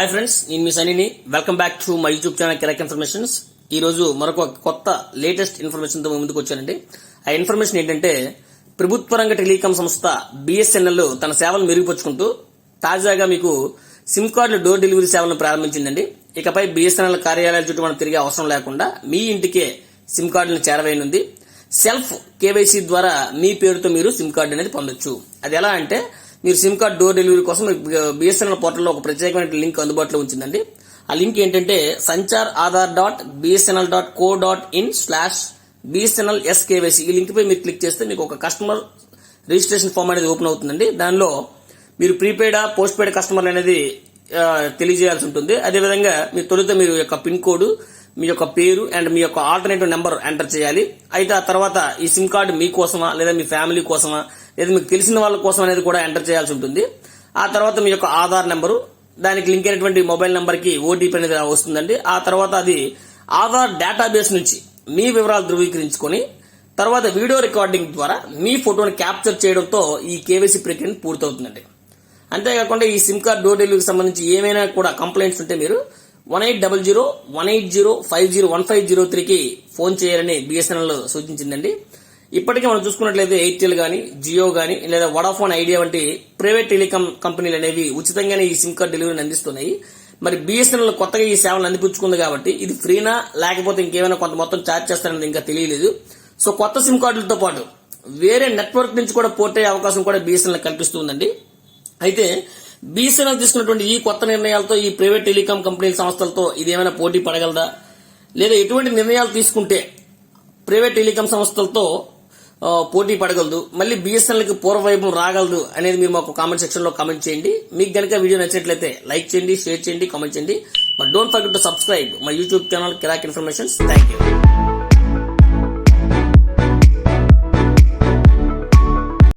Hi friends, నేను మీ సనీని. Welcome back to my YouTube channel Kirak informations. ఈ రోజు మరొక కొత్త లేటెస్ట్ ఇన్ఫర్మేషన్ తో ముందుకు వచ్చానండి. ఆ ఇన్ఫర్మేషన్ ఏంటంటే, ప్రభుత్వ రంగ టెలికాం సంస్థ బిఎస్ఎన్ఎల్ తన సేవలు మెరుగుపరుచుకుంటూ తాజాగా మీకు సిమ్ కార్డుల డోర్ డెలివరీ సేవలను ప్రారంభించిందండి. ఇకపై బిఎస్ఎన్ఎల్ కార్యాలయాల చుట్టూ మనం తిరిగే అవసరం లేకుండా మీ ఇంటికే సిమ్ కార్డులను చేరవేయనుంది. సెల్ఫ్ కేవైసీ ద్వారా మీ పేరుతో మీరు సిమ్ కార్డు అనేది పొందొచ్చు. అది ఎలా అంటే, మీరు సిమ్ కార్డ్ డోర్ డెలివరీ కోసం బిఎస్ఎన్ఎల్ పోర్టల్లో ఒక ప్రత్యేకమైన లింక్ అందుబాటులో ఉంచిందండి. ఆ లింక్ ఏంటంటే sanchar.bsnl.co.in/bsnl/skyc. ఈ లింక్ పై మీరు క్లిక్ చేస్తే మీకు ఒక కస్టమర్ రిజిస్ట్రేషన్ ఫామ్ అనేది ఓపెన్ అవుతుందండి. దానిలో మీరు ప్రీపెయిడ్ పోస్ట్ పెయిడ్ కస్టమర్ అనేది తెలియజేయాల్సి ఉంటుంది. అదేవిధంగా మీ తొలుత మీరు యొక్క పిన్ కోడ్, మీ యొక్క పేరు అండ్ మీ యొక్క ఆల్టర్నేటివ్ నెంబర్ ఎంటర్ చేయాలి. అయితే ఆ తర్వాత ఈ సిమ్ కార్డు మీకోసమా లేదా మీ ఫ్యామిలీ కోసమా లేదా మీకు తెలిసిన వాళ్ళ కోసం అనేది కూడా ఎంటర్ చేయాల్సి ఉంటుంది. ఆ తర్వాత మీ యొక్క ఆధార్ నెంబరు, దానికి లింక్ అయినటువంటి మొబైల్ నెంబర్ కి ఓటీపీ అనేది వస్తుందండి. ఆ తర్వాత అది ఆధార్ డేటాబేస్ నుంచి మీ వివరాలు ధృవీకరించుకొని తర్వాత వీడియో రికార్డింగ్ ద్వారా మీ ఫోటోని క్యాప్చర్ చేయడంతో ఈ కేవైసీ ప్రక్రియ పూర్తవుతుందండి. అంతేకాకుండా ఈ సిమ్ కార్డ్ డోర్ డెలివరీకి సంబంధించి ఏమైనా కూడా కంప్లైంట్స్ ఉంటే మీరు 1800-180-50-1503కి ఫోన్ చేయాలని బిఎస్ఎన్ఎల్ సూచించిందండి. ఇప్పటికే మనం చూసుకున్నట్లయితే ఎయిర్టెల్ గానీ, జియో గానీ లేదా వడాఫోన్ ఐడియా వంటి ప్రైవేట్ టెలికాం కంపెనీలు అనేవి ఉచితంగానే ఈ సిమ్ కార్డ్ డెలివరీని అందిస్తున్నాయి. మరి బిఎస్ఎన్ఎల్ కొత్తగా ఈ సేవలను అందిపుచ్చుకుంది కాబట్టి ఇది ఫ్రీనా లేకపోతే ఇంకేమైనా కొంత మొత్తం ఛార్జ్ చేస్తారనేది ఇంకా తెలియలేదు. సో కొత్త సిమ్ కార్డులతో పాటు వేరే నెట్వర్క్ నుంచి కూడా పోర్ట్ అయ్యే అవకాశం కూడా బిఎస్ఎన్ఎల్ కల్పిస్తుందండి. అయితే బిఎస్ఎన్ఎల్ తీసుకున్నటువంటి ఈ కొత్త నిర్ణయాలతో ఈ ప్రైవేట్ టెలికాం కంపెనీల సంస్థలతో ఇదేమైనా పోటీ పడగలదా, లేదా ఎటువంటి నిర్ణయాలు తీసుకుంటే ప్రైవేట్ టెలికాం సంస్థలతో పోటీ పడగలదు, మళ్ళీ బిఎస్ఎన్ఎల్ కి పూర్వవైభవం రాగలదు అనేది మీరు మాకు కామెంట్ సెక్షన్ లో కామెంట్ చేయండి. మీకు గనక వీడియో నచ్చినట్లయితే లైక్ చేయండి, షేర్ చేయండి, కామెంట్ చేయండి. But don't forget to subscribe my YouTube channel Kirak informations. Thank you.